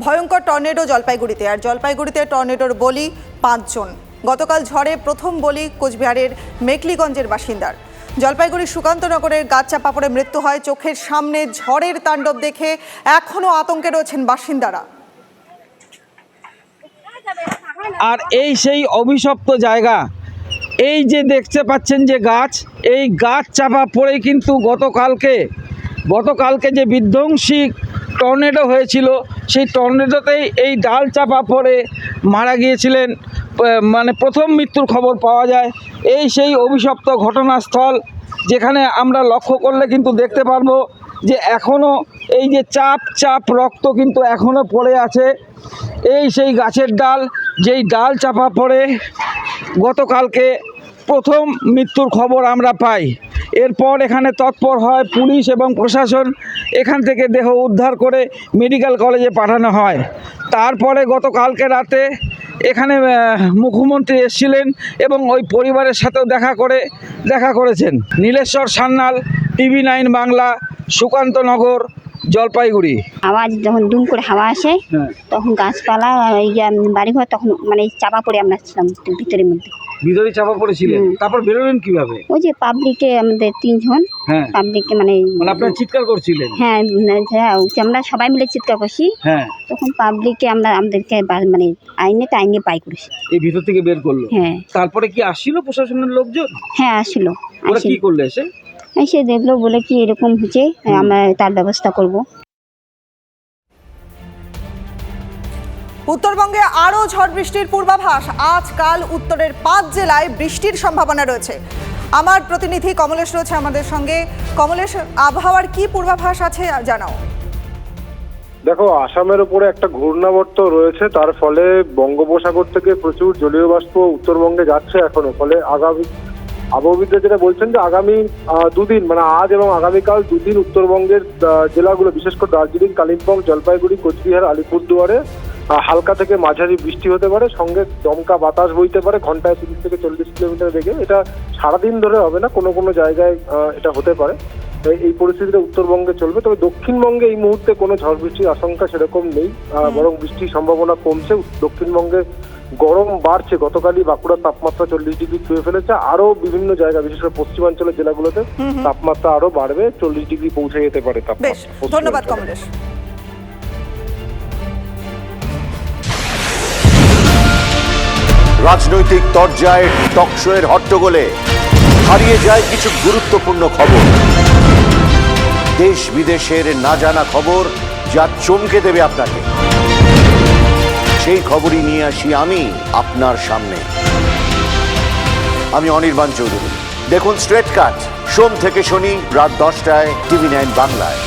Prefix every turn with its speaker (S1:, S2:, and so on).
S1: ভয়ঙ্কর টর্নেডো জলপাইগুড়িতে, আর জলপাইগুড়িতে টর্নেডোর বলি 5 জন। গতকাল ঝড়ে প্রথম বলি কোচবিহারের মেকলিগঞ্জের বাসিন্দার। জলপাইগুড়ির সুকান্তনগরের গাছ চাপা পড়ে মৃত্যু হয়। চোখের সামনে ঝড়ের তাণ্ডব দেখে এখনো আতঙ্কে রয়েছেন বাসিন্দারা।
S2: আর এই সেই অভিশপ্ত জায়গা, এই যে দেখতে পাচ্ছেন যে গাছ, এই গাছ চাপা পড়ে কিন্তু গতকালকে যে বিধ্বংসী টর্নেডো হয়েছিল, সেই টর্নেডোতেই এই ডাল চাপা পড়ে মারা গিয়েছিলেন, মানে প্রথম মৃত্যুর খবর পাওয়া যায়। এই সেই অভিশপ্ত ঘটনাস্থল, যেখানে আমরা লক্ষ্য করলে কিন্তু দেখতে পারবো যে এখনও এই যে চাপ রক্ত কিন্তু এখনও পড়ে আছে। এই সেই গাছের ডাল, যেই ডাল চাপা পড়ে গতকালকে প্রথম মৃত্যুর খবর আমরা পাই। এরপর এখানে তৎপর হয় পুলিশ এবং প্রশাসন। এখান থেকে দেহ উদ্ধার করে মেডিকেল কলেজে পাঠানো হয়। তারপরে গতকালকে রাতে এখানে মুখ্যমন্ত্রী এসেছিলেন এবং ওই পরিবারের সাথেও দেখা করেছেন। নীলেশ্বর সান্যাল, TV9 বাংলা, সুকান্তনগর, জলপাইগুড়ি।
S3: আওয়াজ যখন দুম করে হাওয়া আসে, তখন গাছপালা বাড়িঘর তখন মানে চাপা পড়ে আমরা ছিলাম ভিতরের মধ্যে।
S2: ভিতরে চাপা পড়েছিলেন, তারপর বেরোলেন কিভাবে?
S3: ওই যে পাবলিকে আমাদের 3 জন পাবলিককে মানে
S2: আপনারা চিৎকার করছিলেন?
S3: হ্যাঁ, আমরা সবাই মিলে চিৎকার করছি। তখন পাবলিককে আমাদেরকে মানে আইনে পাই করেছি,
S2: এই ভিতর থেকে বের করলো।
S3: হ্যাঁ।
S2: তারপরে কি আসছিল প্রশাসনের লোকজন?
S3: হ্যাঁ, আসলো।
S2: ওরা কি করলে
S3: এসে দেখলো, বলে কি এরকম হচ্ছে, আমরা তার ব্যবস্থা করব।
S1: উত্তরবঙ্গে আরও ঝড় বৃষ্টির পূর্বাভাস। আজ কাল উত্তরের 5 জেলায় বৃষ্টির সম্ভাবনা রয়েছে। আমার প্রতিনিধি কমলেশ রয়েছে আমাদের সঙ্গে। কমলেশ, আবহাওয়ার কি পূর্বাভাস আছে জানাও।
S4: দেখো, আসামের উপরে একটা ঘূর্ণাবর্ত রয়েছে, তার ফলে বঙ্গোপসাগর থেকে প্রচুর জলীয় বাষ্প উত্তরবঙ্গে যাচ্ছে এখনো। ফলে আবহাওয়াবিদরা যেটা বলছেন যে আগামী 2 দিন, মানে আজ এবং আগামীকাল 2 দিন উত্তরবঙ্গের জেলাগুলো, বিশেষ করে দার্জিলিং, কালিম্পং, জলপাইগুড়ি, কোচবিহার, আলিপুরদুয়ারে হালকা থেকে মাঝারি বৃষ্টি হতে পারে, সঙ্গে দমকা বাতাস বইতে পারে ঘন্টায় 30 থেকে 40 কিলোমিটার বেগে। এটা সারাদিন ধরে হবে না, কোনো কোনো জায়গায় এটা হতে পারে। এই পরিস্থিতিটা উত্তরবঙ্গে চলবে। তবে দক্ষিণবঙ্গে এই মুহূর্তে কোনো ঝড় বৃষ্টির আশঙ্কা সেরকম নেই, বরং বৃষ্টির সম্ভাবনা কমছে। দক্ষিণবঙ্গে গরম বাড়ছে। গতকালই বাঁকুড়ার তাপমাত্রা 40 ডিগ্রি ছুঁয়ে ফেলেছে। আরো বিভিন্ন জায়গা, বিশেষ করে পশ্চিমাঞ্চলের জেলাগুলোতে তাপমাত্রা আরো বাড়বে, 40 ডিগ্রি পৌঁছে যেতে পারে তাপমাত্রা।
S1: ধন্যবাদ কমলেশ।
S5: রাজনৈতিক তরজায় টকশোয়ের হট্টগোলে হারিয়ে যায় কিছু গুরুত্বপূর্ণ খবর, দেশ বিদেশের না জানা খবর যা চমকে দেবে আপনাকে। সেই খবরই নিয়ে আসি আমি আপনার সামনে। আমি অনির্বাণ চৌধুরী। দেখুন স্ট্রেট কাট, সোম থেকে শনি রাত 10টায় TV9 বাংলায়।